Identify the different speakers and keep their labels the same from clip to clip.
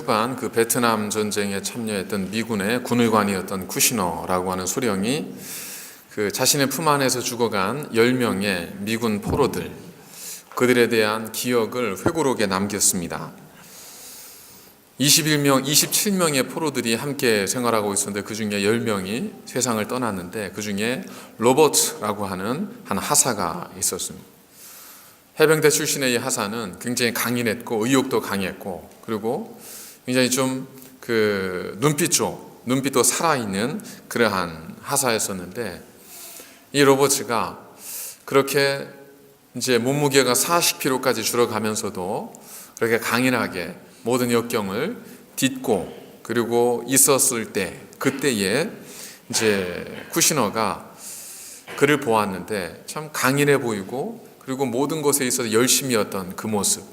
Speaker 1: 철판 그 베트남 전쟁에 참여했던 미군의 군의관이었던 쿠시너라고 하는 소령이 그 자신의 품 안에서 죽어간 10명의 미군 포로들, 그들에 대한 기억을 회고록에 남겼습니다. 27명의 포로들이 함께 생활하고 있었는데 그 중에 10명이 세상을 떠났는데 그 중에 로버트라고 하는 한 하사가 있었습니다. 해병대 출신의 이 하사는 굉장히 강인했고 의욕도 강했고 그리고 굉장히 좀 그 눈빛도 살아있는 그러한 하사였었는데 이 로버츠가 그렇게 이제 몸무게가 40kg까지 줄어가면서도 그렇게 강인하게 모든 역경을 딛고 그리고 있었을 때 그때에 이제 쿠시너가 그를 보았는데 참 강인해 보이고 그리고 모든 것에 있어서 열심이었던 그 모습.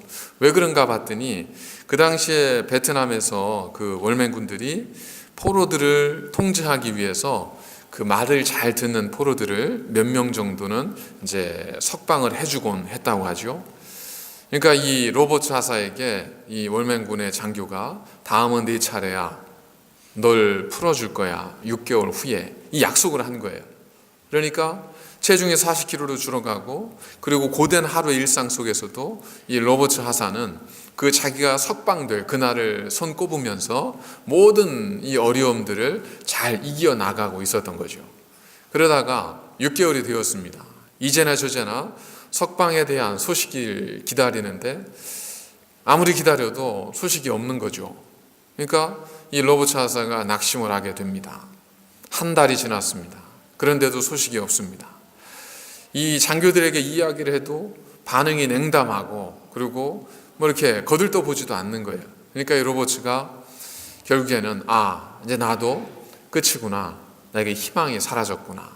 Speaker 1: 왜 그런가 봤더니 그 당시에 베트남에서 그 월맹군들이 포로들을 통제하기 위해서 그 말을 잘 듣는 포로들을 몇 명 정도는 이제 석방을 해주곤 했다고 하죠. 그러니까 이 로버트 하사에게 이 월맹군의 장교가 다음은 네 차례야. 널 풀어줄 거야. 6개월 후에. 이 약속을 한 거예요. 그러니까 체중이 40kg로 줄어가고 그리고 고된 하루의 일상 속에서도 이 로버트 하사는 그 자기가 석방될 그날을 손꼽으면서 모든 이 어려움들을 잘 이겨나가고 있었던 거죠. 그러다가 6개월이 되었습니다. 이제나 저제나 석방에 대한 소식을 기다리는데 아무리 기다려도 소식이 없는 거죠. 그러니까 이 로버트 하사가 낙심을 하게 됩니다. 한 달이 지났습니다. 그런데도 소식이 없습니다. 이 장교들에게 이야기를 해도 반응이 냉담하고 그리고 뭐 이렇게 거들떠 보지도 않는 거예요. 그러니까 이 로버츠가 결국에는 이제 나도 끝이구나. 나에게 희망이 사라졌구나.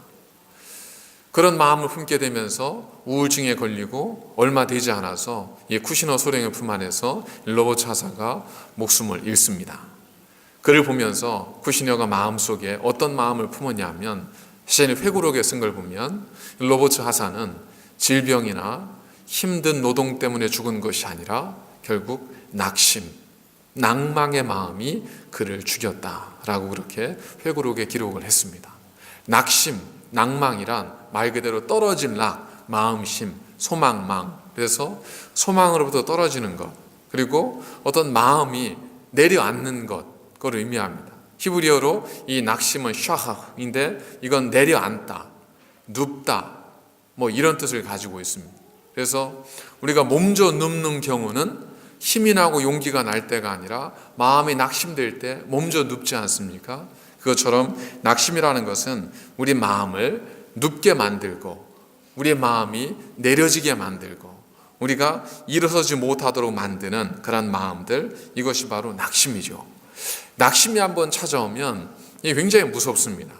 Speaker 1: 그런 마음을 품게 되면서 우울증에 걸리고 얼마 되지 않아서 이 쿠시너 소령의 품 안에서 로버츠 하사가 목숨을 잃습니다. 그를 보면서 쿠시너가 마음속에 어떤 마음을 품었냐면 시제는 회고록에 쓴 걸 보면 로버트 하사는 질병이나 힘든 노동 때문에 죽은 것이 아니라 결국 낭망의 마음이 그를 죽였다라고 그렇게 회고록에 기록을 했습니다. 낭망이란 말 그대로 떨어진 마음심, 소망망. 그래서 소망으로부터 떨어지는 것, 그리고 어떤 마음이 내려앉는 것, 그걸 의미합니다. 히브리어로 이 낙심은 샤하인데 이건 내려앉다, 눕다, 뭐 이런 뜻을 가지고 있습니다. 그래서 우리가 몸져 눕는 경우는 힘이 나고 용기가 날 때가 아니라 마음이 낙심될 때 몸져 눕지 않습니까? 그것처럼 낙심이라는 것은 우리 마음을 눕게 만들고 우리의 마음이 내려지게 만들고 우리가 일어서지 못하도록 만드는 그런 마음들, 이것이 바로 낙심이죠. 낙심이 한번 찾아오면 이게 굉장히 무섭습니다.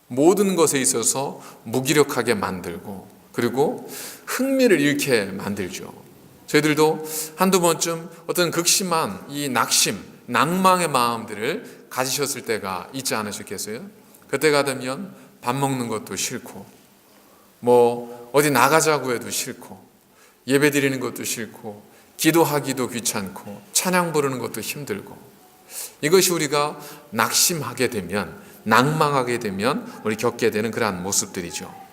Speaker 1: 모든 것에 있어서 무기력하게 만들고 그리고 흥미를 잃게 만들죠. 저희들도 한두 번쯤 어떤 극심한 이 낭망의 마음들을 가지셨을 때가 있지 않으셨겠어요? 그때가 되면 밥 먹는 것도 싫고 뭐 어디 나가자고 해도 싫고 예배 드리는 것도 싫고 기도하기도 귀찮고 찬양 부르는 것도 힘들고 이것이 우리가 낙심하게 되면 낭망하게 되면 우리 겪게 되는 그러한 모습들이죠.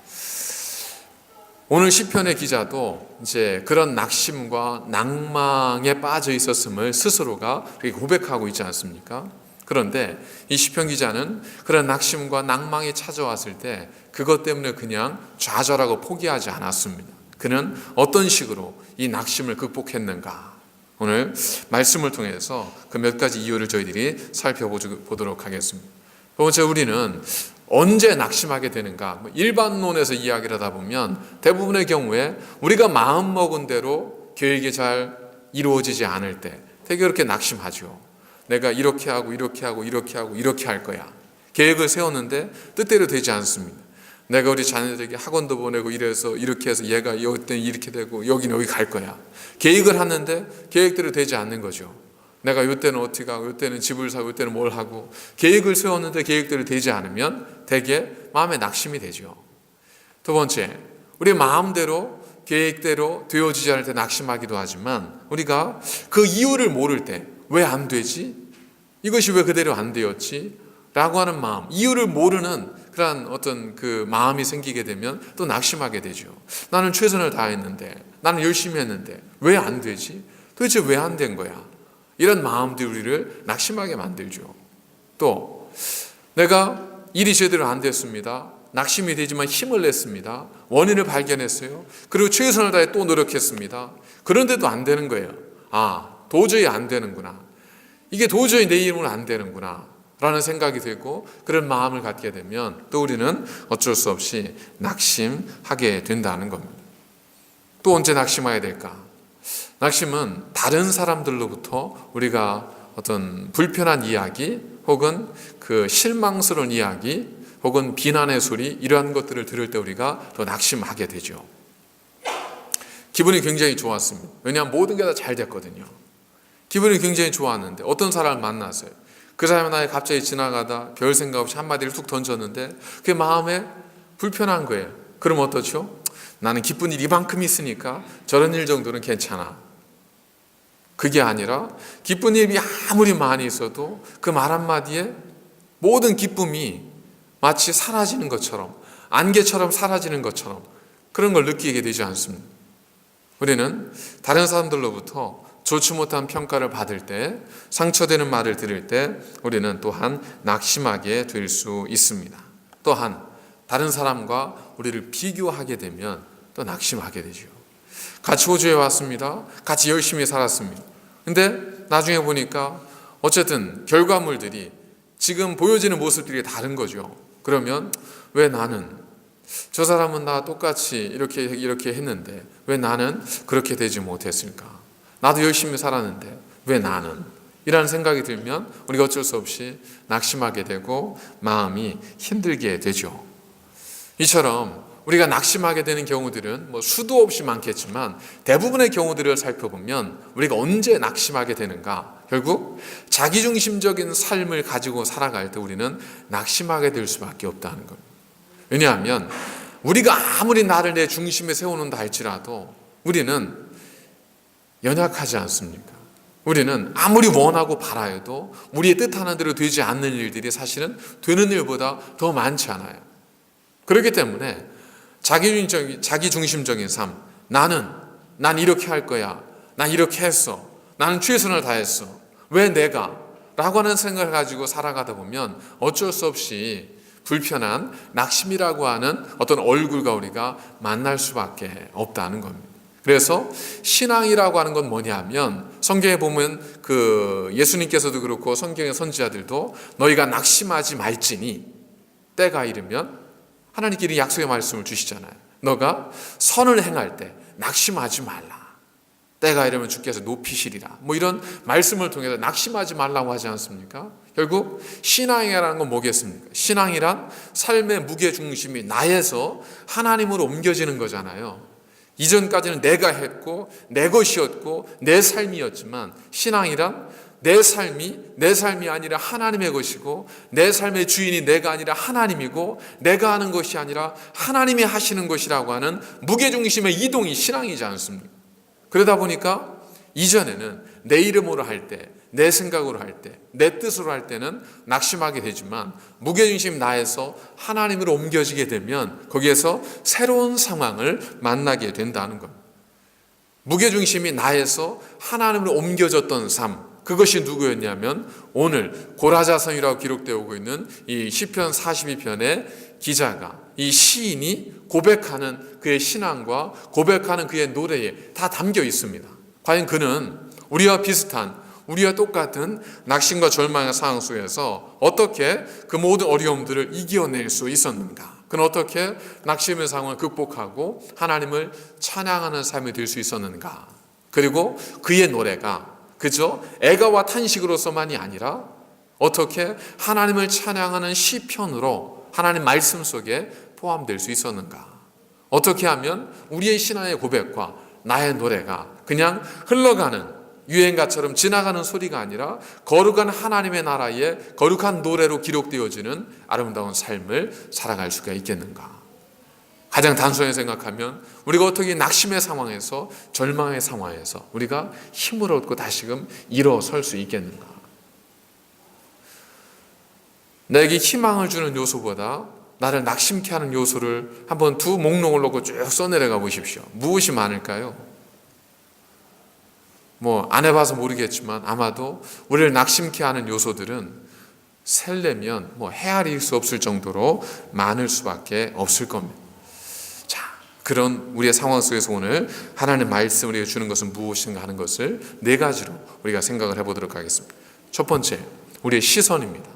Speaker 1: 오늘 시편의 기자도 이제 그런 낙심과 낭망에 빠져 있었음을 스스로가 고백하고 있지 않습니까? 그런데 이 시편 기자는 그런 낙심과 낭망이 찾아왔을 때 그것 때문에 그냥 좌절하고 포기하지 않았습니다. 그는 어떤 식으로 이 낙심을 극복했는가? 오늘 말씀을 통해서 그 몇 가지 이유를 저희들이 살펴보도록 하겠습니다. 첫 번째, 우리는 언제 낙심하게 되는가? 일반론에서 이야기를 하다 보면 대부분의 경우에 우리가 마음먹은 대로 계획이 잘 이루어지지 않을 때 되게 그렇게 낙심하죠. 내가 이렇게 하고 이렇게 하고 이렇게 하고 이렇게 할 거야. 계획을 세웠는데 뜻대로 되지 않습니다. 내가 우리 자녀들에게 학원도 보내고 이래서 이렇게 해서 얘가 여기는 이렇게 되고 여기는 여기 갈 거야. 계획을 하는데 계획대로 되지 않는 거죠. 내가 이때는 어떻게 하고 이때는 집을 사고 이때는 뭘 하고 계획을 세웠는데 계획대로 되지 않으면 되게 마음에 낙심이 되죠. 두 번째, 우리 마음대로 계획대로 되어지지 않을 때 낙심하기도 하지만 우리가 그 이유를 모를 때 왜 안 되지? 이것이 왜 그대로 안 되었지? 라고 하는 마음, 이유를 모르는 그런 어떤 그 마음이 생기게 되면 또 낙심하게 되죠. 나는 최선을 다했는데, 나는 열심히 했는데 왜 안 되지? 도대체 왜 안 된 거야? 이런 마음들이 우리를 낙심하게 만들죠. 또 내가 일이 제대로 안 됐습니다. 낙심이 되지만 힘을 냈습니다. 원인을 발견했어요. 그리고 최선을 다해 또 노력했습니다. 그런데도 안 되는 거예요. 도저히 안 되는구나. 이게 도저히 내 이름은 안 되는구나 라는 생각이 들고 그런 마음을 갖게 되면 또 우리는 어쩔 수 없이 낙심하게 된다는 겁니다. 또 언제 낙심해야 될까? 낙심은 다른 사람들로부터 우리가 어떤 불편한 이야기 혹은 그 실망스러운 이야기 혹은 비난의 소리, 이러한 것들을 들을 때 우리가 더 낙심하게 되죠. 기분이 굉장히 좋았습니다. 왜냐하면 모든 게 다 잘 됐거든요. 기분이 굉장히 좋았는데 어떤 사람을 만났어요. 그 사람이 나에 갑자기 지나가다 별 생각 없이 한마디를 툭 던졌는데 그게 마음에 불편한 거예요. 그럼 어떻죠? 나는 기쁜 일 이만큼 있으니까 저런 일 정도는 괜찮아. 그게 아니라 기쁜 일이 아무리 많이 있어도 그 말 한마디에 모든 기쁨이 마치 사라지는 것처럼, 안개처럼 사라지는 것처럼 그런 걸 느끼게 되지 않습니다. 우리는 다른 사람들로부터 좋지 못한 평가를 받을 때, 상처되는 말을 들을 때 우리는 또한 낙심하게 될 수 있습니다. 또한 다른 사람과 우리를 비교하게 되면 또 낙심하게 되죠. 같이 호주에 왔습니다. 같이 열심히 살았습니다. 근데 나중에 보니까 어쨌든 결과물들이 지금 보여지는 모습들이 다른 거죠. 그러면 왜 나는, 저 사람은 나와 똑같이 이렇게 했는데 왜 나는 그렇게 되지 못했을까? 나도 열심히 살았는데 왜 나는? 이라는 생각이 들면 우리가 어쩔 수 없이 낙심하게 되고 마음이 힘들게 되죠. 이처럼 우리가 낙심하게 되는 경우들은 수도 없이 많겠지만 대부분의 경우들을 살펴보면 우리가 언제 낙심하게 되는가? 결국 자기중심적인 삶을 가지고 살아갈 때 우리는 낙심하게 될 수밖에 없다는 겁니다. 왜냐하면 우리가 아무리 나를 내 중심에 세워놓는다 할지라도 우리는 연약하지 않습니까? 우리는 아무리 원하고 바라여도 우리의 뜻하는 대로 되지 않는 일들이 사실은 되는 일보다 더 많지 않아요. 그렇기 때문에 자기중심적인 삶, 난 이렇게 할 거야, 난 이렇게 했어, 나는 최선을 다했어, 왜 내가? 라고 하는 생각을 가지고 살아가다 보면 어쩔 수 없이 불편한 낙심이라고 하는 어떤 얼굴과 우리가 만날 수밖에 없다는 겁니다. 그래서 신앙이라고 하는 건 뭐냐면 성경에 보면 그 예수님께서도 그렇고 성경의 선지자들도 너희가 낙심하지 말지니 때가 이르면 하나님끼리 약속의 말씀을 주시잖아요. 너가 선을 행할 때 낙심하지 말라. 때가 이르면 주께서 높이시리라. 이런 말씀을 통해서 낙심하지 말라고 하지 않습니까? 결국 신앙이라는 건 뭐겠습니까? 신앙이란 삶의 무게중심이 나에서 하나님으로 옮겨지는 거잖아요. 이전까지는 내가 했고 내 것이었고 내 삶이었지만 신앙이란 내 삶이 아니라 하나님의 것이고 내 삶의 주인이 내가 아니라 하나님이고 내가 하는 것이 아니라 하나님이 하시는 것이라고 하는 무게중심의 이동이 신앙이지 않습니까? 그러다 보니까 이전에는 내 이름으로 할 때, 내 생각으로 할 때, 내 뜻으로 할 때는 낙심하게 되지만 무게중심 나에서 하나님으로 옮겨지게 되면 거기에서 새로운 상황을 만나게 된다는 겁니다. 무게중심이 나에서 하나님으로 옮겨졌던 삶, 그것이 누구였냐면 오늘 고라자성이라고 기록되어 오고 있는 이 시편 42편의 기자가, 이 시인이 고백하는 그의 신앙과 고백하는 그의 노래에 다 담겨 있습니다. 과연 그는 우리와 비슷한, 우리와 똑같은 낙심과 절망의 상황 속에서 어떻게 그 모든 어려움들을 이겨낼 수 있었는가? 그는 어떻게 낙심의 상황을 극복하고 하나님을 찬양하는 삶이 될 수 있었는가? 그리고 그의 노래가 그저 애가와 탄식으로서만이 아니라 어떻게 하나님을 찬양하는 시편으로 하나님 말씀 속에 포함될 수 있었는가? 어떻게 하면 우리의 신앙의 고백과 나의 노래가 그냥 흘러가는 유행가처럼 지나가는 소리가 아니라 거룩한 하나님의 나라의 거룩한 노래로 기록되어지는 아름다운 삶을 살아갈 수가 있겠는가? 가장 단순하게 생각하면 우리가 어떻게 낙심의 상황에서, 절망의 상황에서 우리가 힘을 얻고 다시금 일어설 수 있겠는가? 내게 희망을 주는 요소보다 나를 낙심케 하는 요소를 한번 두 목록을 놓고 쭉 써내려가 보십시오. 무엇이 많을까요? 안 해봐서 모르겠지만 아마도 우리를 낙심케 하는 요소들은 셀려면 헤아릴 수 없을 정도로 많을 수밖에 없을 겁니다. 자, 그런 우리의 상황 속에서 오늘 하나님의 말씀을 우리에게 주는 것은 무엇인가 하는 것을 네 가지로 우리가 생각을 해보도록 하겠습니다. 첫 번째, 우리의 시선입니다.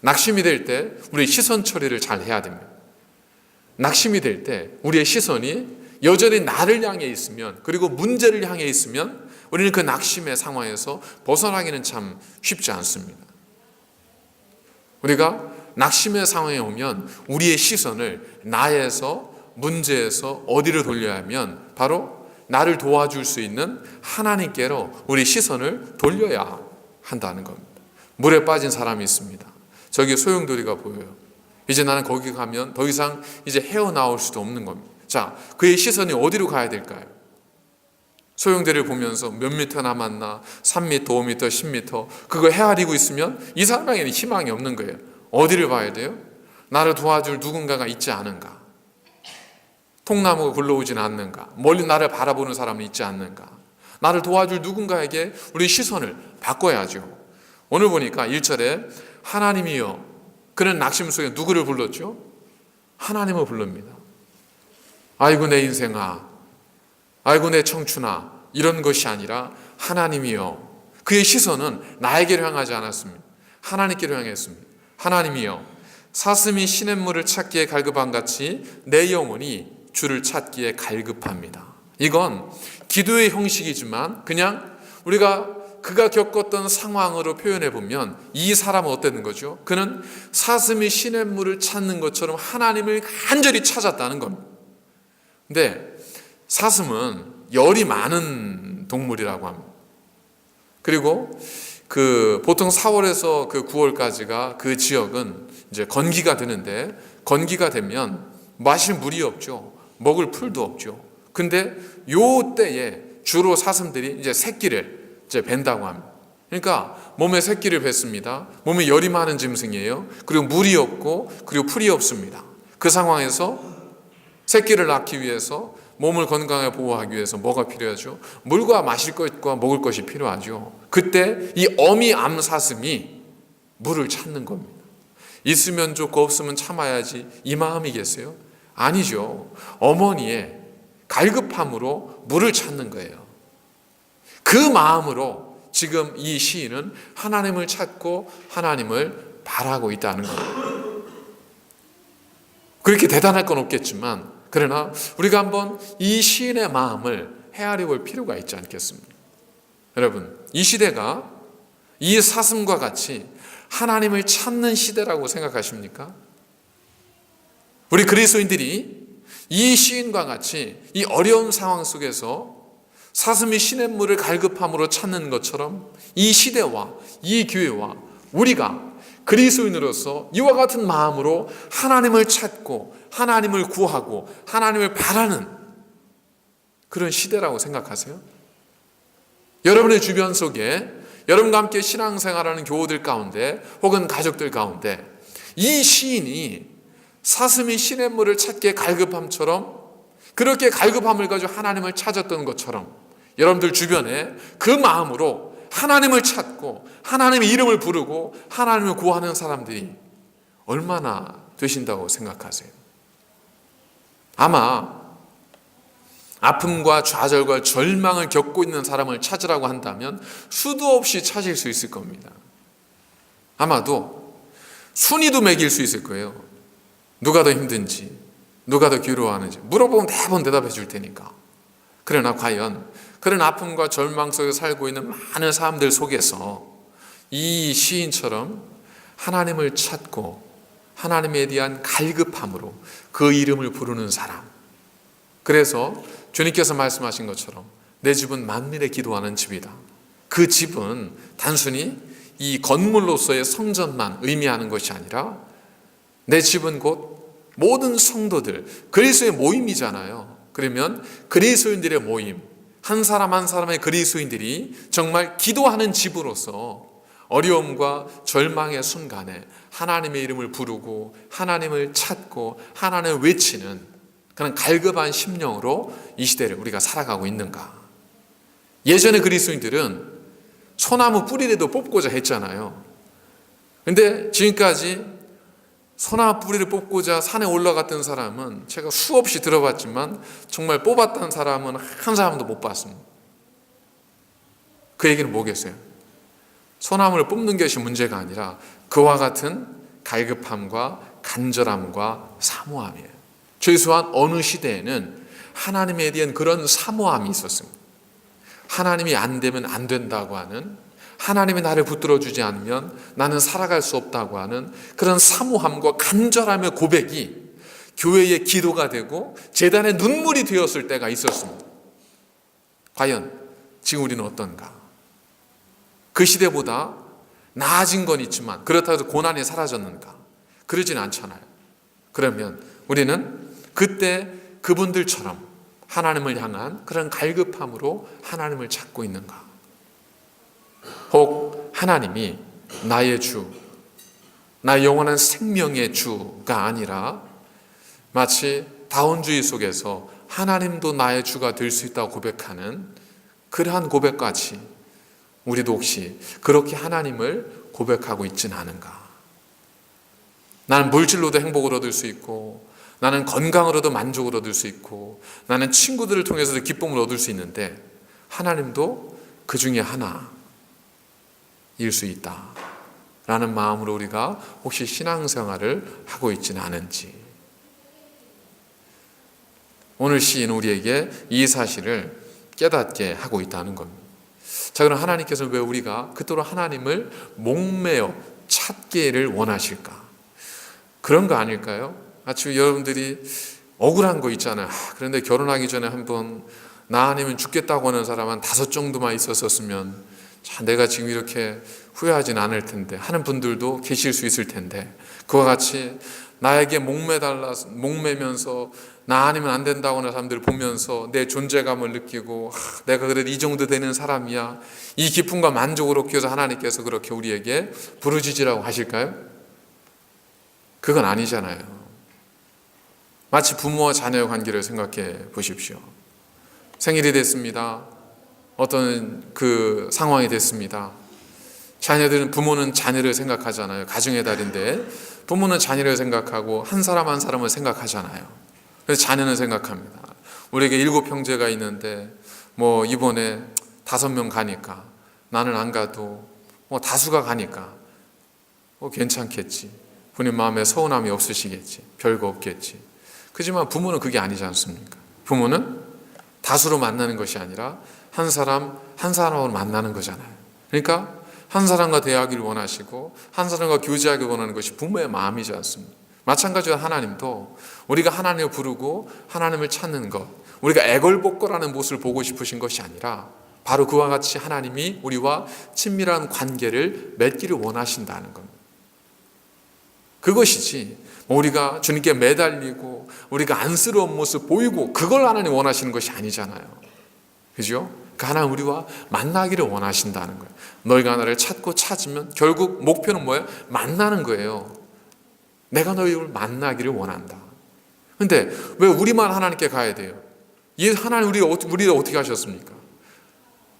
Speaker 1: 낙심이 될 때 우리의 시선 처리를 잘 해야 됩니다. 낙심이 될 때 우리의 시선이 여전히 나를 향해 있으면, 그리고 문제를 향해 있으면 우리는 그 낙심의 상황에서 벗어나기는 참 쉽지 않습니다. 우리가 낙심의 상황에 오면 우리의 시선을 나에서, 문제에서 어디로 돌려야 하면 바로 나를 도와줄 수 있는 하나님께로 우리 시선을 돌려야 한다는 겁니다. 물에 빠진 사람이 있습니다. 저기 소용돌이가 보여요. 이제 나는 거기 가면 더 이상 이제 헤어나올 수도 없는 겁니다. 자, 그의 시선이 어디로 가야 될까요? 소용돌이를 보면서 몇 미터 남았나, 3미터, 5미터, 10미터 그거 헤아리고 있으면 이 사람에게는 희망이 없는 거예요. 어디를 봐야 돼요? 나를 도와줄 누군가가 있지 않은가? 통나무가 굴러오지는 않는가? 멀리 나를 바라보는 사람은 있지 않는가? 나를 도와줄 누군가에게 우리 시선을 바꿔야죠. 오늘 보니까 1절에 하나님이여, 그는 낙심 속에 누구를 불렀죠? 하나님을 부릅니다. 아이고 내 인생아, 아이고 내 청춘아, 이런 것이 아니라 하나님이여. 그의 시선은 나에게로 향하지 않았습니다. 하나님께로 향했습니다. 하나님이여, 사슴이 시냇물을 찾기에 갈급한 같이 내 영혼이 주를 찾기에 갈급합니다. 이건 기도의 형식이지만 그냥 그가 겪었던 상황으로 표현해 보면 이 사람은 어땠는 거죠? 그는 사슴이 시냇물을 찾는 것처럼 하나님을 간절히 찾았다는 겁니다. 근데 사슴은 열이 많은 동물이라고 합니다. 그리고 보통 4월에서 9월까지가 그 지역은 이제 건기가 되는데, 건기가 되면 마실 물이 없죠. 먹을 풀도 없죠. 근데 요 때에 주로 사슴들이 이제 새끼를 이제 벤다고 합니다. 그러니까 몸에 새끼를 뱉습니다. 몸에 열이 많은 짐승이에요. 그리고 물이 없고 그리고 풀이 없습니다. 그 상황에서 새끼를 낳기 위해서, 몸을 건강하게 보호하기 위해서 뭐가 필요하죠? 물과 마실 것과 먹을 것이 필요하죠. 그때 이 어미 암사슴이 물을 찾는 겁니다. 있으면 좋고 없으면 참아야지, 이 마음이겠어요? 아니죠. 어머니의 갈급함으로 물을 찾는 거예요. 그 마음으로 지금 이 시인은 하나님을 찾고 하나님을 바라고 있다는 거예요. 그렇게 대단할 건 없겠지만, 그러나 우리가 한번 이 시인의 마음을 헤아려 볼 필요가 있지 않겠습니까? 여러분, 이 시대가 이 사슴과 같이 하나님을 찾는 시대라고 생각하십니까? 우리 그리스도인들이 이 시인과 같이 이 어려운 상황 속에서 사슴이 시냇물을 갈급함으로 찾는 것처럼 이 시대와 이 교회와 우리가 그리스도인으로서 이와 같은 마음으로 하나님을 찾고 하나님을 구하고 하나님을 바라는 그런 시대라고 생각하세요? 여러분의 주변 속에 여러분과 함께 신앙생활하는 교우들 가운데 혹은 가족들 가운데 이 시인이 사슴이 시냇물을 찾기에 갈급함처럼, 그렇게 갈급함을 가지고 하나님을 찾았던 것처럼 여러분들 주변에 그 마음으로 하나님을 찾고 하나님의 이름을 부르고 하나님을 구하는 사람들이 얼마나 되신다고 생각하세요? 아마 아픔과 좌절과 절망을 겪고 있는 사람을 찾으라고 한다면 수도 없이 찾을 수 있을 겁니다. 아마도 순위도 매길 수 있을 거예요. 누가 더 힘든지, 누가 더 괴로워하는지 물어보면 대부분 대답해 줄 테니까. 그러나 과연 그런 아픔과 절망 속에 살고 있는 많은 사람들 속에서 이 시인처럼 하나님을 찾고 하나님에 대한 갈급함으로 그 이름을 부르는 사람, 그래서 주님께서 말씀하신 것처럼 내 집은 만민에 기도하는 집이다. 그 집은 단순히 이 건물로서의 성전만 의미하는 것이 아니라 내 집은 곧 모든 성도들, 그리스도의 모임이잖아요. 그러면 그리스도인들의 모임, 한 사람 한 사람의 그리스도인들이 정말 기도하는 집으로서 어려움과 절망의 순간에 하나님의 이름을 부르고 하나님을 찾고 하나님을 외치는 그런 갈급한 심령으로 이 시대를 우리가 살아가고 있는가? 예전에 그리스도인들은 소나무 뿌리라도 뽑고자 했잖아요. 근데 지금까지 소나무 뿌리를 뽑고자 산에 올라갔던 사람은 제가 수없이 들어봤지만 정말 뽑았던 사람은 한 사람도 못 봤습니다. 그 얘기는 뭐겠어요? 소나무를 뽑는 것이 문제가 아니라 그와 같은 갈급함과 간절함과 사모함이에요. 최소한 어느 시대에는 하나님에 대한 그런 사모함이 있었습니다. 하나님이 안 되면 안 된다고 하는, 하나님이 나를 붙들어주지 않으면 나는 살아갈 수 없다고 하는 그런 사모함과 간절함의 고백이 교회의 기도가 되고 제단의 눈물이 되었을 때가 있었습니다. 과연 지금 우리는 어떤가? 그 시대보다 나아진 건 있지만 그렇다고 해서 고난이 사라졌는가? 그러진 않잖아요. 그러면 우리는 그때 그분들처럼 하나님을 향한 그런 갈급함으로 하나님을 찾고 있는가? 혹 하나님이 나의 주, 나의 영원한 생명의 주가 아니라 마치 다원주의 속에서 하나님도 나의 주가 될 수 있다고 고백하는 그러한 고백같이 우리도 혹시 그렇게 하나님을 고백하고 있지는 않은가? 나는 물질로도 행복을 얻을 수 있고 나는 건강으로도 만족을 얻을 수 있고 나는 친구들을 통해서도 기쁨을 얻을 수 있는데 하나님도 그 중에 하나일 수 있다라는 마음으로 우리가 혹시 신앙생활을 하고 있지는 않은지, 오늘 시인은 우리에게 이 사실을 깨닫게 하고 있다는 겁니다. 자, 그럼 하나님께서는 왜 우리가 그토록 하나님을 목매어 찾기를 원하실까? 그런 거 아닐까요? 아주 여러분들이 억울한 거 있잖아요. 그런데 결혼하기 전에 한번 나 아니면 죽겠다고 하는 사람 한 5 정도만 있었으면 자, 내가 지금 이렇게 후회하진 않을 텐데 하는 분들도 계실 수 있을 텐데, 그와 같이 나에게 목매면서 나 아니면 안 된다고 하는 사람들을 보면서 내 존재감을 느끼고 내가 그래도 이 정도 되는 사람이야, 이 기쁨과 만족을 얻기 위해서 하나님께서 그렇게 우리에게 부르짖으라고 하실까요? 그건 아니잖아요. 마치 부모와 자녀의 관계를 생각해 보십시오. 생일이 됐습니다. 어떤 그 상황이 됐습니다. 자녀들은, 부모는 자녀를 생각하잖아요. 가정의 달인데 부모는 자녀를 생각하고 한 사람 한 사람을 생각하잖아요. 그래서 자녀는 생각합니다. 우리에게 7 형제가 있는데 뭐 이번에 5명 가니까 나는 안 가도 뭐 다수가 가니까 뭐 괜찮겠지. 부모님 마음에 서운함이 없으시겠지. 별거 없겠지. 그렇지만 부모는 그게 아니지 않습니까? 부모는 다수로 만나는 것이 아니라 한 사람 한 사람으로 만나는 거잖아요. 그러니까 한 사람과 대화하기를 원하시고 한 사람과 교제하기를 원하는 것이 부모의 마음이지 않습니까? 마찬가지로 하나님도 우리가 하나님을 부르고 하나님을 찾는 것, 우리가 애걸복걸하는 모습을 보고 싶으신 것이 아니라 바로 그와 같이 하나님이 우리와 친밀한 관계를 맺기를 원하신다는 겁니다. 그것이지 우리가 주님께 매달리고 우리가 안쓰러운 모습 보이고 그걸 하나님 원하시는 것이 아니잖아요. 그죠? 그 하나님 우리와 만나기를 원하신다는 거예요. 너희가 나를 찾고 찾으면 결국 목표는 뭐예요? 만나는 거예요. 내가 너희를 만나기를 원한다. 근데 왜 우리만 하나님께 가야 돼요? 이 하나님 우리를 어떻게 하셨습니까?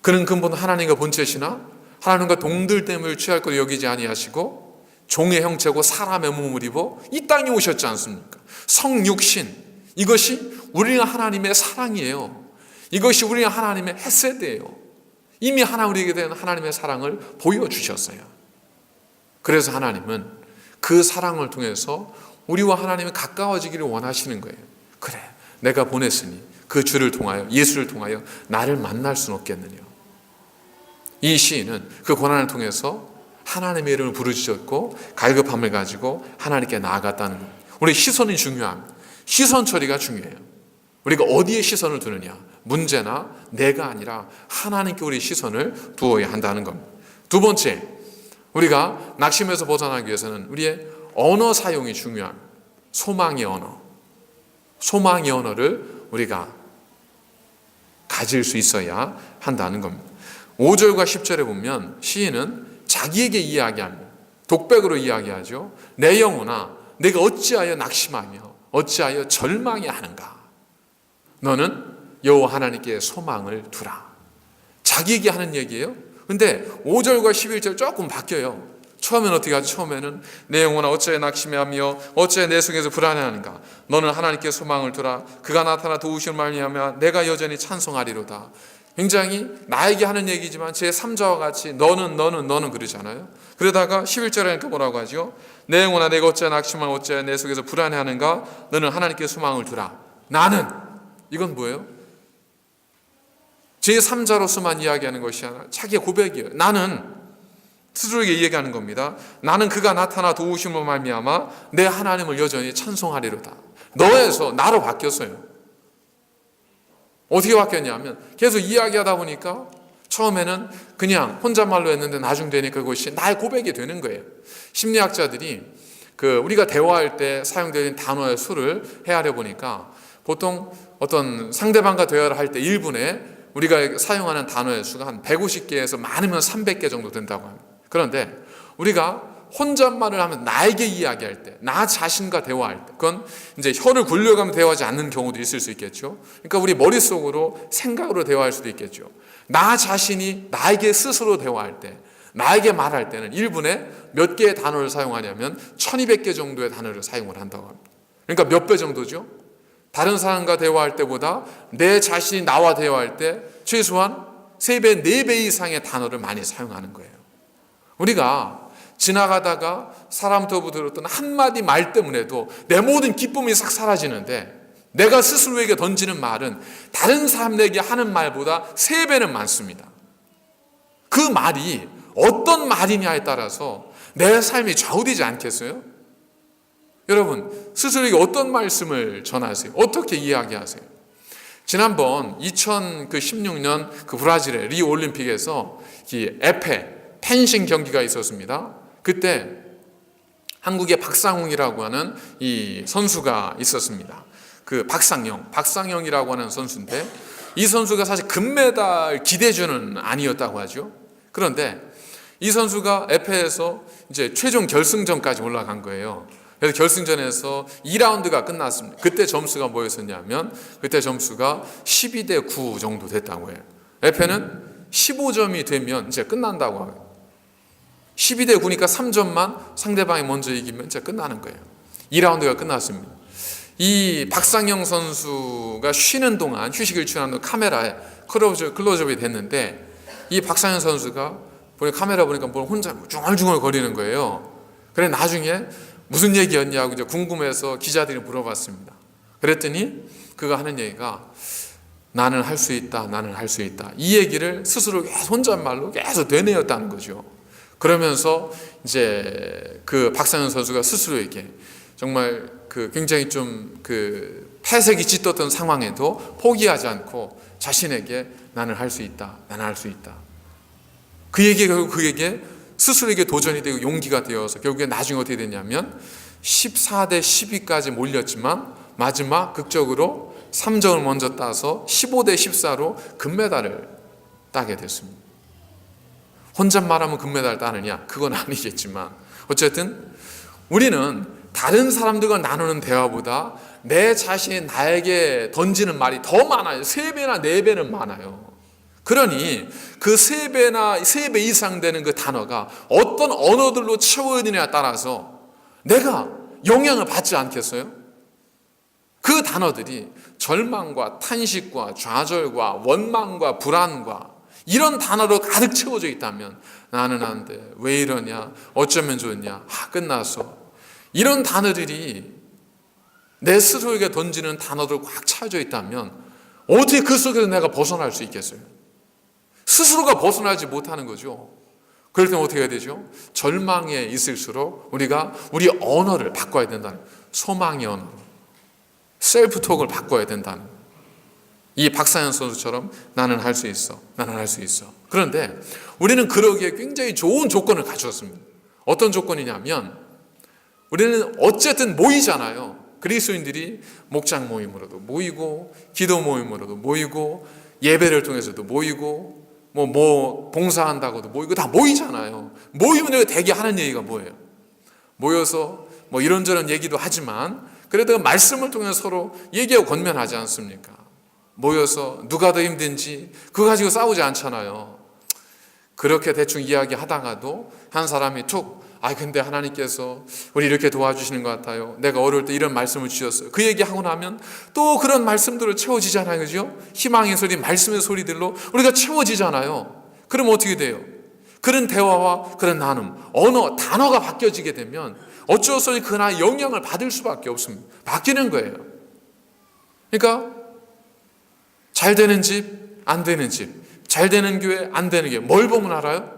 Speaker 1: 그는 근본 하나님과 본체시나 하나님과 동들됨을 취할 것을 여기지 아니하시고 종의 형체고 사람의 몸을 입어 이 땅에 오셨지 않습니까? 성육신, 이것이 우리가 하나님의 사랑이에요. 이것이 우리가 하나님의 헤세드예요. 이미 우리에게 대한 하나님의 사랑을 보여주셨어요. 그래서 하나님은 그 사랑을 통해서 우리와 하나님이 가까워지기를 원하시는 거예요. 그래, 내가 보냈으니 그 주를 통하여, 예수를 통하여 나를 만날 수는 없겠느냐. 이 시인은 그 고난을 통해서 하나님의 이름을 부르짖었고 갈급함을 가지고 하나님께 나아갔다는 거예요. 우리 시선이 중요합니다. 시선 처리가 중요해요. 우리가 어디에 시선을 두느냐, 문제나 내가 아니라 하나님께 우리 시선을 두어야 한다는 겁니다. 두 번째, 우리가 낙심에서 벗어나기 위해서는 우리의 언어 사용이 중요합니다. 소망의 언어, 소망의 언어를 우리가 가질 수 있어야 한다는 겁니다. 5절과 10절에 보면 시인은 자기에게 이야기합니다. 독백으로 이야기하죠. 내 영혼아, 내가 어찌하여 낙심하며 어찌하여 절망해 하는가? 너는 여호와 하나님께 소망을 두라. 자기에게 하는 얘기예요. 근데 5절과 11절 조금 바뀌어요. 처음에는 어떻게 하죠? 처음에는 내 영혼아 어찌하여 낙심하며 어찌하여 내 속에서 불안해하는가? 너는 하나님께 소망을 두라. 그가 나타나 도우심을 말미암아 내가 여전히 찬송하리로다. 굉장히 나에게 하는 얘기지만 제 3자와 같이 너는 그러잖아요. 그러다가 11절에 하니까 뭐라고 하죠? 내 영혼아 내가 어찌하여 낙심하며 어찌하여 내 속에서 불안해하는가? 너는 하나님께 소망을 두라. 나는, 이건 뭐예요? 제 3자로서만 이야기하는 것이 아니라 자기의 고백이에요. 나는 스스로에게 얘기하는 겁니다. 나는 그가 나타나 도우심으로 말미암아 내 하나님을 여전히 찬송하리로다. 너에서 나로 바뀌었어요. 어떻게 바뀌었냐면 계속 이야기하다 보니까 처음에는 그냥 혼잣말로 했는데 나중 되니까 그것이 나의 고백이 되는 거예요. 심리학자들이 우리가 대화할 때 사용되는 단어의 수를 헤아려 보니까 보통 어떤 상대방과 대화를 할 때 1분에 우리가 사용하는 단어의 수가 한 150개에서 많으면 300개 정도 된다고 합니다. 그런데 우리가 혼잣말을 하면 나에게 이야기할 때, 나 자신과 대화할 때, 그건 이제 혀를 굴려가며 대화하지 않는 경우도 있을 수 있겠죠. 그러니까 우리 머릿속으로 생각으로 대화할 수도 있겠죠. 나 자신이 나에게 스스로 대화할 때, 나에게 말할 때는 1분에 몇 개의 단어를 사용하냐면 1200개 정도의 단어를 사용을 한다고 합니다. 그러니까 몇 배 정도죠? 다른 사람과 대화할 때보다 내 자신이 나와 대화할 때 최소한 3배, 4배 이상의 단어를 많이 사용하는 거예요. 우리가 지나가다가 사람부터 들었던 한마디 말 때문에도 내 모든 기쁨이 싹 사라지는데 내가 스스로에게 던지는 말은 다른 사람에게 하는 말보다 3배는 많습니다. 그 말이 어떤 말이냐에 따라서 내 삶이 좌우되지 않겠어요? 여러분, 스스로에게 어떤 말씀을 전하세요? 어떻게 이야기하세요? 지난번 2016년 브라질의 리우 올림픽에서 이 에페 펜싱 경기가 있었습니다. 그때 한국의 박상웅이라고 하는 이 선수가 있었습니다. 박상영이라고 하는 선수인데 이 선수가 사실 금메달 기대주는 아니었다고 하죠. 그런데 이 선수가 에페에서 이제 최종 결승전까지 올라간 거예요. 그래서 결승전에서 2라운드가 끝났습니다. 그때 점수가 뭐였었냐면 그때 점수가 12대 9 정도 됐다고 해요. 에페는 15점이 되면 이제 끝난다고 해요. 12대 9니까 3점만 상대방이 먼저 이기면 이제 끝나는 거예요. 2라운드가 끝났습니다. 이 박상영 선수가 쉬는 동안 휴식을 취하는 동안 카메라에 클로즈업이 됐는데 이 박상영 선수가 카메라 보니까 뭘 혼자 중얼중얼 거리는 거예요. 그래 나중에 무슨 얘기였냐고 이제 궁금해서 기자들이 물어봤습니다. 그랬더니 그가 하는 얘기가 나는 할 수 있다, 나는 할 수 있다. 이 얘기를 스스로 계속 혼잣말로 계속 되뇌었다는 거죠. 그러면서 이제 박상현 선수가 스스로에게 정말 굉장히 좀 폐색이 짙었던 상황에도 포기하지 않고 자신에게 나는 할 수 있다, 나는 할 수 있다. 그 얘기가 결국 그에게 스스로에게 도전이 되고 용기가 되어서 결국에 나중에 어떻게 됐냐면 14대 12까지 몰렸지만 마지막 극적으로 3점을 먼저 따서 15대 14로 금메달을 따게 됐습니다. 혼잣말하면 금메달 따느냐? 그건 아니겠지만 어쨌든 우리는 다른 사람들과 나누는 대화보다 내 자신이 나에게 던지는 말이 더 많아요. 3배나 4배는 많아요. 그러니 그 3배 이상 되는 그 단어가 어떤 언어들로 채워지느냐에 따라서 내가 영향을 받지 않겠어요? 그 단어들이 절망과 탄식과 좌절과 원망과 불안과 이런 단어로 가득 채워져 있다면 나는 안 돼, 왜 이러냐, 어쩌면 좋냐, 끝났어. 이런 단어들이 내 스스로에게 던지는 단어들 꽉 차져 있다면 어떻게 그 속에서 내가 벗어날 수 있겠어요? 스스로가 벗어나지 못하는 거죠. 그럴 때는 어떻게 해야 되죠? 절망에 있을수록 우리가 우리 언어를 바꿔야 된다는, 소망의 언어로 셀프톡을 바꿔야 된다는, 이 박상현 선수처럼 나는 할 수 있어, 나는 할 수 있어. 그런데 우리는 그러기에 굉장히 좋은 조건을 갖추었습니다. 어떤 조건이냐면 우리는 어쨌든 모이잖아요. 그리스도인들이 목장 모임으로도 모이고 기도 모임으로도 모이고 예배를 통해서도 모이고 뭐 봉사한다고도 모이고 다 모이잖아요. 모이면 내가 대개 하는 얘기가 뭐예요? 모여서 뭐 이런저런 얘기도 하지만 그래도 말씀을 통해서 서로 얘기하고 권면하지 않습니까? 모여서 누가 더 힘든지 그거 가지고 싸우지 않잖아요. 그렇게 대충 이야기하다가도 한 사람이 근데 하나님께서 우리 이렇게 도와주시는 것 같아요. 내가 어려울 때 이런 말씀을 주셨어요. 그 얘기하고 나면 또 그런 말씀들로 채워지잖아요. 그죠? 희망의 소리, 말씀의 소리들로 우리가 채워지잖아요. 그럼 어떻게 돼요? 그런 대화와 그런 나눔, 언어, 단어가 바뀌어지게 되면 어쩔 수 없이 그나 영향을 받을 수밖에 없습니다. 바뀌는 거예요. 그러니까 잘 되는 집, 안 되는 집, 잘 되는 교회, 안 되는 교회, 뭘 보면 알아요?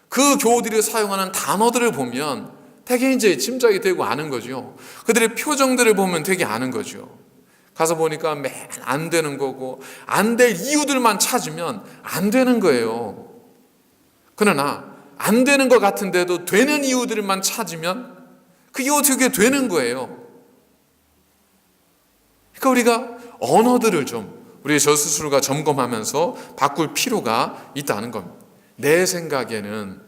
Speaker 1: 그 교우들이 사용하는 단어들을 보면 되게 이제 짐작이 되고 아는 거죠. 그들의 표정들을 보면 되게 아는 거죠. 가서 보니까 맨 안 되는 거고 안 될 이유들만 찾으면 안 되는 거예요. 그러나 안 되는 것 같은데도 되는 이유들만 찾으면 그게 어떻게 되는 거예요. 그러니까 우리가 언어들을 좀 우리 저 스스로가 점검하면서 바꿀 필요가 있다는 겁니다. 내 생각에는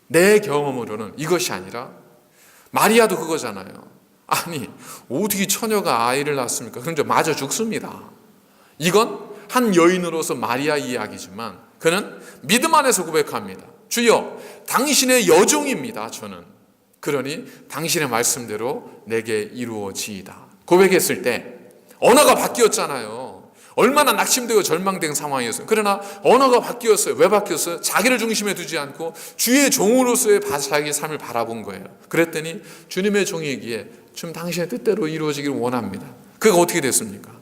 Speaker 1: 내 경험으로는 이것이 아니라 마리아도 그거잖아요. 아니 어떻게 처녀가 아이를 낳습니까? 그럼 저 맞아 죽습니다. 이건 한 여인으로서 마리아 이야기지만 그는 믿음 안에서 고백합니다. 주여 당신의 여종입니다. 저는 그러니 당신의 말씀대로 내게 이루어지이다. 고백했을 때 언어가 바뀌었잖아요. 얼마나 낙심되고 절망된 상황이었어요. 그러나 언어가 바뀌었어요. 왜 바뀌었어요? 자기를 중심에 두지 않고 주의 종으로서의 자기의 삶을 바라본 거예요. 그랬더니 주님의 종이기에 좀 당신의 뜻대로 이루어지기를 원합니다. 그게 어떻게 됐습니까?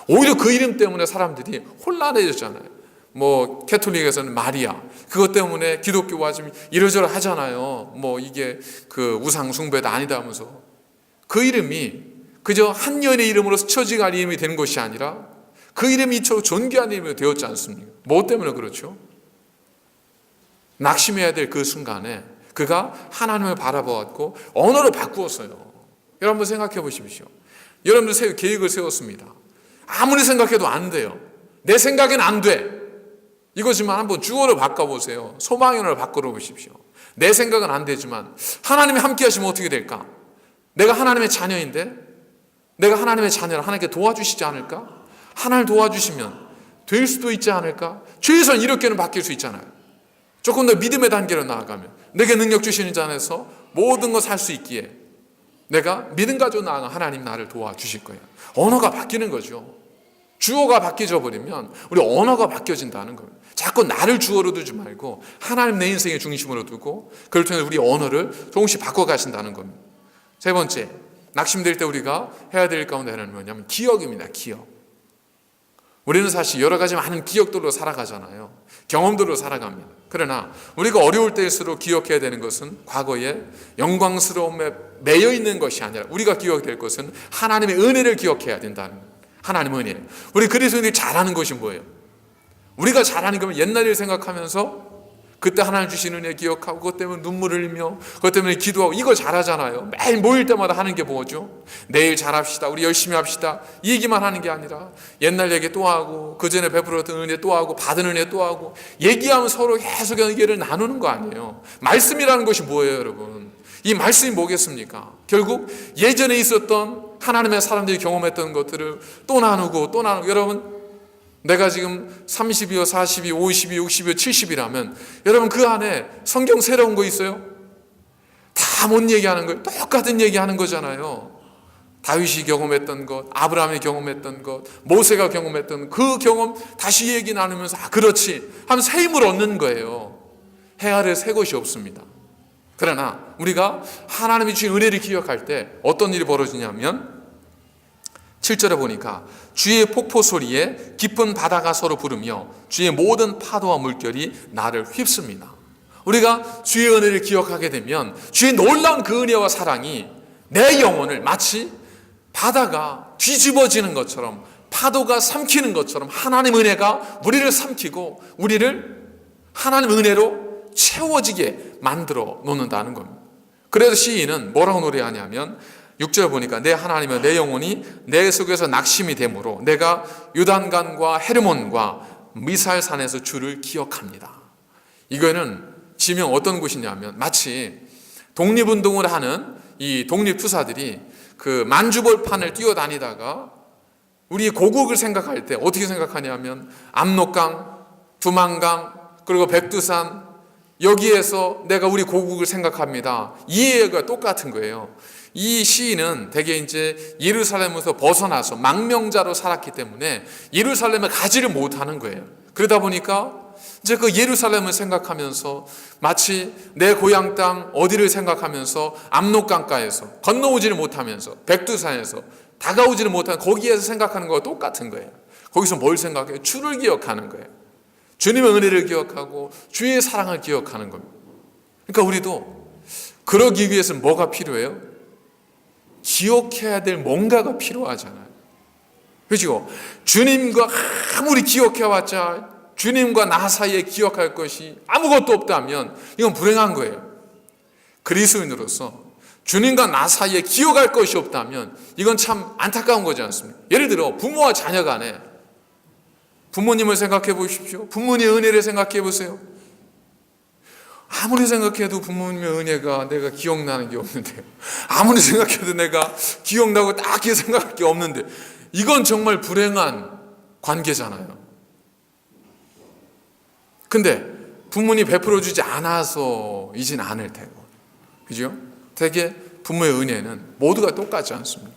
Speaker 1: 오히려 그 이름 때문에 사람들이 혼란해졌잖아요. 뭐 캐톨릭에서는 마리아, 그것 때문에 기독교와 좀 이러저러 하잖아요. 뭐 이게 그 우상 숭배도 아니다 하면서 그 이름이 그저 한 여인의 이름으로 스쳐지갈 이름이 되는 것이 아니라 그 이름이 존귀한 이름이 되었지 않습니까? 뭐 때문에 그렇죠? 낙심해야 될 그 순간에 그가 하나님을 바라보았고 언어를 바꾸었어요. 여러분 한번 생각해 보십시오. 여러분들 계획을 세웠습니다. 아무리 생각해도 안 돼요. 내 생각엔 안 돼. 이거지만 한번 주어를 바꿔보세요. 소망연을 바꿔 보십시오. 내 생각은 안 되지만 하나님이 함께 하시면 어떻게 될까? 내가 하나님의 자녀인데 내가 하나님의 자녀라 하나님께 도와주시지 않을까? 하나를 도와주시면 될 수도 있지 않을까? 최소한 이렇게는 바뀔 수 있잖아요. 조금 더 믿음의 단계로 나아가면 내게 능력 주시는 자 안에서 모든 것 할 수 있기에 내가 믿음 가지고 나아가 하나님 나를 도와주실 거예요. 언어가 바뀌는 거죠. 주어가 바뀌어져 버리면 우리 언어가 바뀌어진다는 거예요. 자꾸 나를 주어로 두지 말고 하나님 내 인생의 중심으로 두고 그걸 통해 우리 언어를 조금씩 바꿔가신다는 겁니다. 세 번째, 낙심될 때 우리가 해야 될 가운데 하나는 뭐냐면 기억입니다. 기억. 우리는 사실 여러 가지 많은 기억들로 살아가잖아요. 경험들로 살아갑니다. 그러나 우리가 어려울 때일수록 기억해야 되는 것은 과거의 영광스러움에 매여 있는 것이 아니라 우리가 기억될 것은 하나님의 은혜를 기억해야 된다는 거예요. 하나님의 은혜. 우리 그리스도인들이 잘하는 것이 뭐예요? 우리가 잘하는 거면 옛날 일 생각하면서 그때 하나님 주신 은혜 기억하고 그것 때문에 눈물을 흘리며 그것 때문에 기도하고 이거 잘하잖아요. 매일 모일 때마다 하는 게 뭐죠? 내일 잘합시다. 우리 열심히 합시다. 이 얘기만 하는 게 아니라 옛날 얘기 또 하고 그 전에 베풀었던 은혜 또 하고 받은 은혜 또 하고 얘기하면 서로 계속 의견을 나누는 거 아니에요. 말씀이라는 것이 뭐예요, 여러분? 이 말씀이 뭐겠습니까? 결국 예전에 있었던 하나님의 사람들이 경험했던 것들을 또 나누고 또 나누고 여러분 내가 지금 30이요, 40이요, 50이요, 60이요, 70이라면 여러분 그 안에 성경 새로운 거 있어요? 다 못 얘기하는 거예요. 똑같은 얘기하는 거잖아요. 다윗이 경험했던 것, 아브라함이 경험했던 것, 모세가 경험했던 그 경험 다시 얘기 나누면서 그렇지 하면서 새 힘을 얻는 거예요. 헤아릴 새 것이 없습니다. 그러나 우리가 하나님이 주신 은혜를 기억할 때 어떤 일이 벌어지냐면 7절에 보니까 주의 폭포 소리에 깊은 바다가 서로 부르며 주의 모든 파도와 물결이 나를 휩습니다. 우리가 주의 은혜를 기억하게 되면 주의 놀라운 그 은혜와 사랑이 내 영혼을 마치 바다가 뒤집어지는 것처럼 파도가 삼키는 것처럼 하나님 은혜가 우리를 삼키고 우리를 하나님 은혜로 채워지게 만들어 놓는다는 겁니다. 그래서 시인은 뭐라고 노래하냐면 6절 보니까 내 하나님이여 내 영혼이 내 속에서 낙심이 되므로 내가 요단강과 헤르몬과 미살산에서 주를 기억합니다. 이거는 지명 어떤 곳이냐면 마치 독립운동을 하는 이 독립투사들이 그 만주벌판을 뛰어다니다가 우리 고국을 생각할 때 어떻게 생각하냐면 압록강, 두만강, 그리고 백두산, 여기에서 내가 우리 고국을 생각합니다. 이해가 똑같은 거예요. 이 시인은 대개 이제 예루살렘에서 벗어나서 망명자로 살았기 때문에 예루살렘에 가지를 못하는 거예요. 그러다 보니까 이제 그 예루살렘을 생각하면서 마치 내 고향 땅 어디를 생각하면서 압록강가에서 건너오지를 못하면서 백두산에서 다가오지를 못하는 거기에서 생각하는 거와 똑같은 거예요. 거기서 뭘 생각해요? 주를 기억하는 거예요. 주님의 은혜를 기억하고 주의 사랑을 기억하는 겁니다. 그러니까 우리도 그러기 위해서는 뭐가 필요해요? 기억해야 될 뭔가가 필요하잖아요. 그렇죠? 주님과 아무리 기억해왔자 주님과 나 사이에 기억할 것이 아무것도 없다면 이건 불행한 거예요. 그리스도인으로서 주님과 나 사이에 기억할 것이 없다면 이건 참 안타까운 거지 않습니까? 예를 들어 부모와 자녀 간에 부모님을 생각해 보십시오. 부모님의 은혜를 생각해 보세요. 아무리 생각해도 부모님의 은혜가 내가 기억나는 게 없는데요. 아무리 생각해도 내가 기억나고 딱히 생각할 게 없는데 이건 정말 불행한 관계잖아요. 근데 부모님 베풀어 주지 않아서이진 않을 테고, 그죠? 되게 부모의 은혜는 모두가 똑같지 않습니다.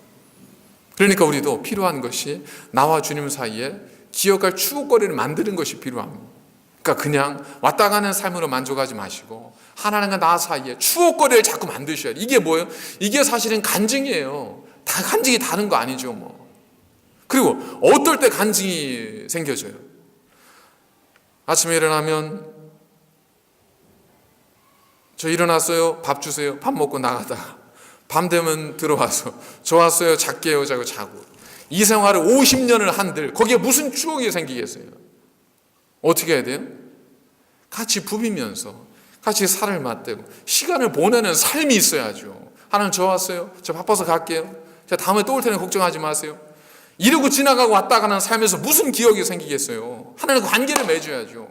Speaker 1: 그러니까 우리도 필요한 것이 나와 주님 사이에 기억할 추억거리를 만드는 것이 필요합니다. 그러니까 그냥 왔다 가는 삶으로 만족하지 마시고 하나님과 나 사이에 추억거리를 자꾸 만드셔야 돼요. 이게 뭐예요? 이게 사실은 간증이에요. 다 간증이 다른 거 아니죠 뭐. 그리고 어떨 때 간증이 생겨져요? 아침에 일어나면 저 일어났어요. 밥 주세요. 밥 먹고 나가다가 밤 되면 들어와서 저 왔어요. 잘게요. 자고 이 생활을 50년을 한들 거기에 무슨 추억이 생기겠어요? 어떻게 해야 돼요? 같이 부비면서 같이 살을 맞대고 시간을 보내는 삶이 있어야죠. 하나님 저 왔어요. 저 바빠서 갈게요. 제가 다음에 또 올 테니 걱정하지 마세요. 이러고 지나가고 왔다 가는 삶에서 무슨 기억이 생기겠어요? 하나님과 관계를 맺어야죠.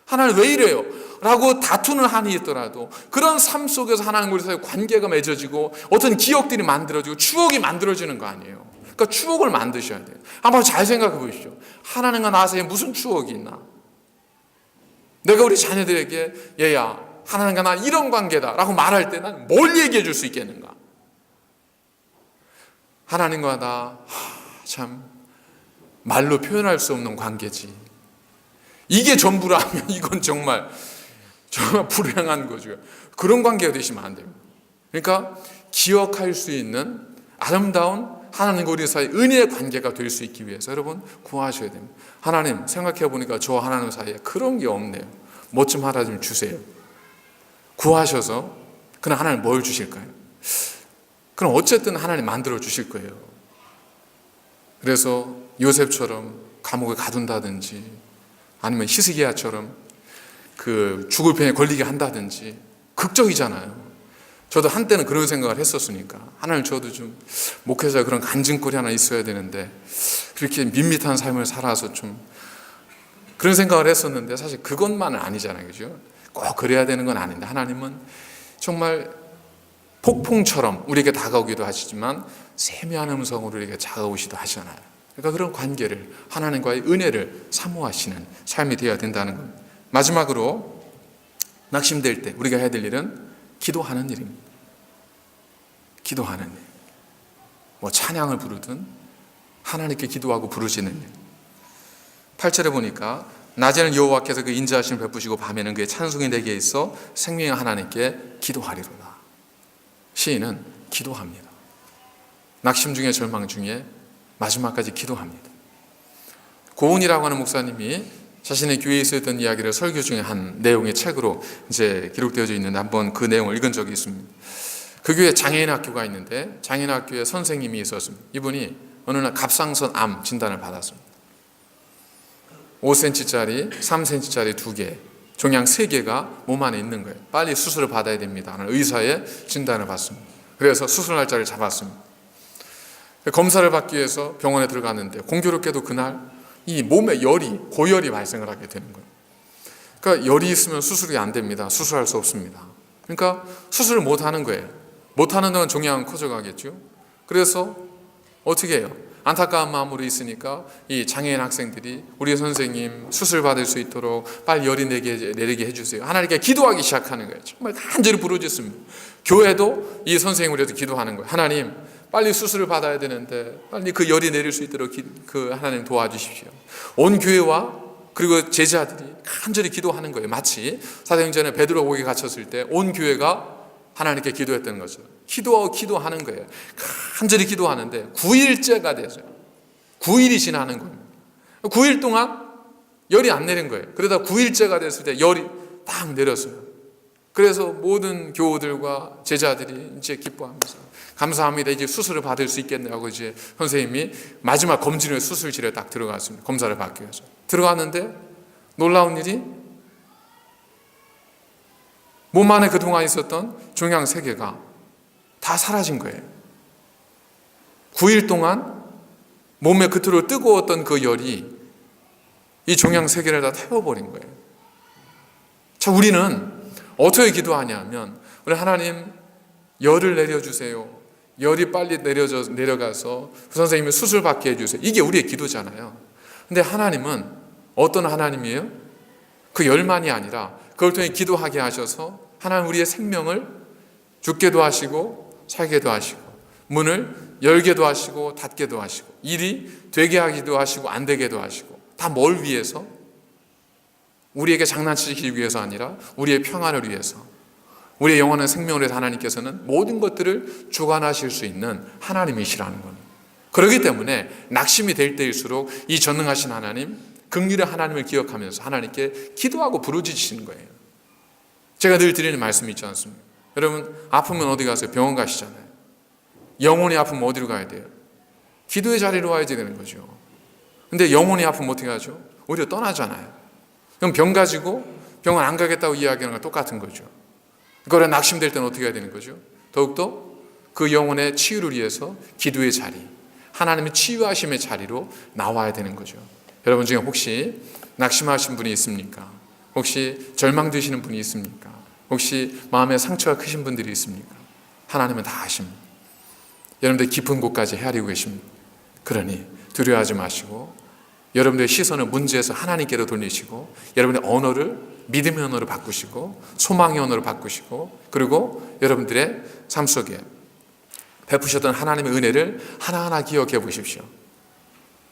Speaker 1: 하나님 왜 이래요? 라고 다투는 한이 있더라도 그런 삶 속에서 하나님과 우리 사이에 관계가 맺어지고 어떤 기억들이 만들어지고 추억이 만들어지는 거 아니에요. 그러니까 추억을 만드셔야 돼요. 한번 잘 생각해 보십시오. 하나님과 나 사이에 무슨 추억이 있나? 내가 우리 자녀들에게 얘야 하나님과 나 이런 관계다 라고 말할 때 난 뭘 얘기해 줄 수 있겠는가? 하나님과 나 참 말로 표현할 수 없는 관계지. 이게 전부라면 이건 정말 불행한 거죠. 그런 관계가 되시면 안 됩니다. 그러니까 기억할 수 있는 아름다운 하나님과 우리 사이 은혜의 관계가 될 수 있기 위해서 여러분 구하셔야 됩니다. 하나님 생각해 보니까 저 하나님 사이에 그런 게 없네요. 뭐 좀 하나 좀 주세요. 구하셔서 그럼 하나님 뭘 주실까요? 그럼 어쨌든 하나님 만들어 주실 거예요. 그래서 요셉처럼 감옥에 가둔다든지 아니면 히스기야처럼 그 죽을 편에 걸리게 한다든지 극적이잖아요. 저도 한때는 그런 생각을 했었으니까 하나님 저도 좀 목회자 그런 간증거리 하나 있어야 되는데 그렇게 밋밋한 삶을 살아서 좀 그런 생각을 했었는데 사실 그것만은 아니잖아요. 그죠? 꼭 그래야 되는 건 아닌데 하나님은 정말 폭풍처럼 우리에게 다가오기도 하시지만 세미한 음성으로 우리에게 다가오시기도 하잖아요. 그러니까 그런 관계를 하나님과의 은혜를 사모하시는 삶이 되어야 된다는 겁니다. 마지막으로 낙심될 때 우리가 해야 될 일은 기도하는 일입니다. 기도하는 일. 뭐 찬양을 부르든 하나님께 기도하고 부르시는 일. 8절에 보니까 낮에는 여호와께서 그 인자하심을 베푸시고 밤에는 그의 찬송이 내게 있어 생명의 하나님께 기도하리로다. 시인은 기도합니다. 낙심 중에 절망 중에 마지막까지 기도합니다. 고은이라고 하는 목사님이 자신의 교회에 있었던 이야기를 설교 중에 한 내용의 책으로 이제 기록되어져 있는데 한번 그 내용을 읽은 적이 있습니다. 그 교회에 장애인 학교가 있는데 장애인 학교에 선생님이 있었습니다. 이분이 어느 날 갑상선 암 진단을 받았습니다. 5cm짜리, 3cm짜리 2개, 종양 3개가 몸 안에 있는 거예요. 빨리 수술을 받아야 됩니다 하는 의사의 진단을 받습니다. 그래서 수술 날짜를 잡았습니다. 검사를 받기 위해서 병원에 들어갔는데 공교롭게도 그날 이 몸에 고열이 발생을 하게 되는 거예요. 그러니까 열이 있으면 수술이 안 됩니다. 수술할 수 없습니다. 그러니까 수술을 못 하는 거예요. 못 하는 동안 종양은 커져가겠죠. 그래서 어떻게 해요? 안타까운 마음으로 있으니까 이 장애인 학생들이 우리 선생님 수술 받을 수 있도록 빨리 열이 내리게 해주세요. 하나님께 기도하기 시작하는 거예요. 정말 간절히 부르짖습니다. 교회도 이 선생님을 위해서 기도하는 거예요. 하나님, 빨리 수술을 받아야 되는데 빨리 그 열이 내릴 수 있도록 하나님 도와주십시오. 온 교회와 그리고 제자들이 간절히 기도하는 거예요. 마치 사도행전에 베드로 옥에 갇혔을 때 온 교회가 하나님께 기도했다는 거죠. 기도하는 거예요. 간절히 기도하는데 9일째가 됐어요. 9일이 지나는 거예요. 9일 동안 열이 안 내린 거예요. 그러다 9일째가 됐을 때 열이 딱 내렸어요. 그래서 모든 교우들과 제자들이 이제 기뻐하면서 감사합니다. 이제 수술을 받을 수 있겠네요. 이제 선생님이 마지막 검진을 수술실에 딱 들어갔습니다. 검사를 받기 위해서. 들어갔는데 놀라운 일이 몸 안에 그동안 있었던 종양 3개가 다 사라진 거예요. 9일 동안 몸에 그토록 뜨거웠던 그 열이 이 종양 3개를 다 태워버린 거예요. 자, 우리는 어떻게 기도하냐면 우리 하나님 열을 내려주세요. 열이 빨리 내려가서 그 선생님이 수술 받게 해주세요. 이게 우리의 기도잖아요. 근데 하나님은 어떤 하나님이에요? 그 열만이 아니라 그걸 통해 기도하게 하셔서 하나님 우리의 생명을 죽게도 하시고 살게도 하시고 문을 열게도 하시고 닫게도 하시고 일이 되게 하기도 하시고 안 되게도 하시고 다 뭘 위해서? 우리에게 장난치기 위해서 아니라 우리의 평안을 위해서 우리의 영원한 생명을 위해서 하나님께서는 모든 것들을 주관하실 수 있는 하나님이시라는 겁니다. 그렇기 때문에 낙심이 될 때일수록 이 전능하신 하나님, 긍휼의 하나님을 기억하면서 하나님께 기도하고 부르짖으시는 거예요. 제가 늘 드리는 말씀이 있지 않습니까? 여러분 아프면 어디 가세요? 병원 가시잖아요. 영혼이 아프면 어디로 가야 돼요? 기도의 자리로 와야 되는 거죠. 근데 영혼이 아프면 어떻게 하죠? 오히려 떠나잖아요. 그럼 병 가지고 병원 안 가겠다고 이야기하는 건 똑같은 거죠. 그거를 낙심될 때는 어떻게 해야 되는 거죠? 더욱더 그 영혼의 치유를 위해서 기도의 자리, 하나님의 치유하심의 자리로 나와야 되는 거죠. 여러분 중에 혹시 낙심하신 분이 있습니까? 혹시 절망되시는 분이 있습니까? 혹시 마음에 상처가 크신 분들이 있습니까? 하나님은 다 아십니다. 여러분들 깊은 곳까지 헤아리고 계십니다. 그러니 두려워하지 마시고 여러분들의 시선을 문제에서 하나님께로 돌리시고 여러분의 언어를 믿음의 언어로 바꾸시고 소망의 언어로 바꾸시고 그리고 여러분들의 삶 속에 베푸셨던 하나님의 은혜를 하나하나 기억해 보십시오.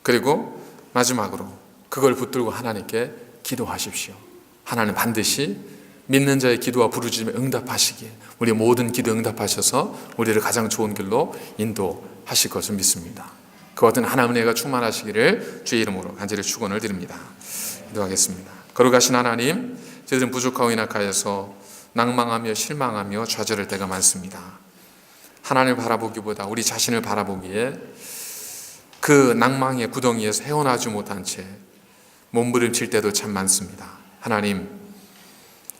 Speaker 1: 그리고 마지막으로 그걸 붙들고 하나님께 기도하십시오. 하나님 반드시 믿는 자의 기도와 부르짖음에 응답하시기에 우리의 모든 기도 응답하셔서 우리를 가장 좋은 길로 인도하실 것을 믿습니다. 그와 같은 하나님의 은혜가 충만하시기를 주의 이름으로 간절히 축원을 드립니다. 기도하겠습니다. 거룩하신 하나님, 저희들은 부족하고 연약하여서 낭망하며 실망하며 좌절할 때가 많습니다. 하나님을 바라보기보다 우리 자신을 바라보기에 그 낭망의 구덩이에서 헤어나지 못한 채 몸부림칠 때도 참 많습니다. 하나님,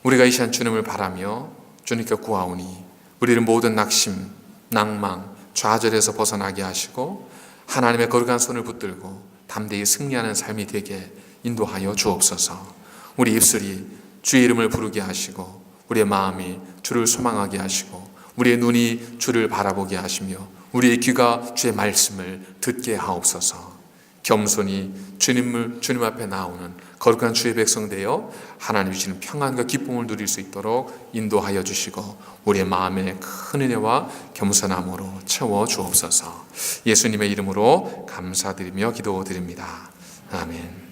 Speaker 1: 우리가 이 시간 주님을 바라며 주님께 구하오니 우리를 모든 낙심, 낭망, 좌절에서 벗어나게 하시고 하나님의 거룩한 손을 붙들고 담대히 승리하는 삶이 되게 인도하여 주옵소서. 우리 입술이 주의 이름을 부르게 하시고 우리의 마음이 주를 소망하게 하시고 우리의 눈이 주를 바라보게 하시며 우리의 귀가 주의 말씀을 듣게 하옵소서. 겸손히 주님 앞에 나오는 거룩한 주의 백성 되어 하나님 주시는 평안과 기쁨을 누릴 수 있도록 인도하여 주시고 우리의 마음에 큰 은혜와 겸손함으로 채워 주옵소서. 예수님의 이름으로 감사드리며 기도드립니다. 아멘.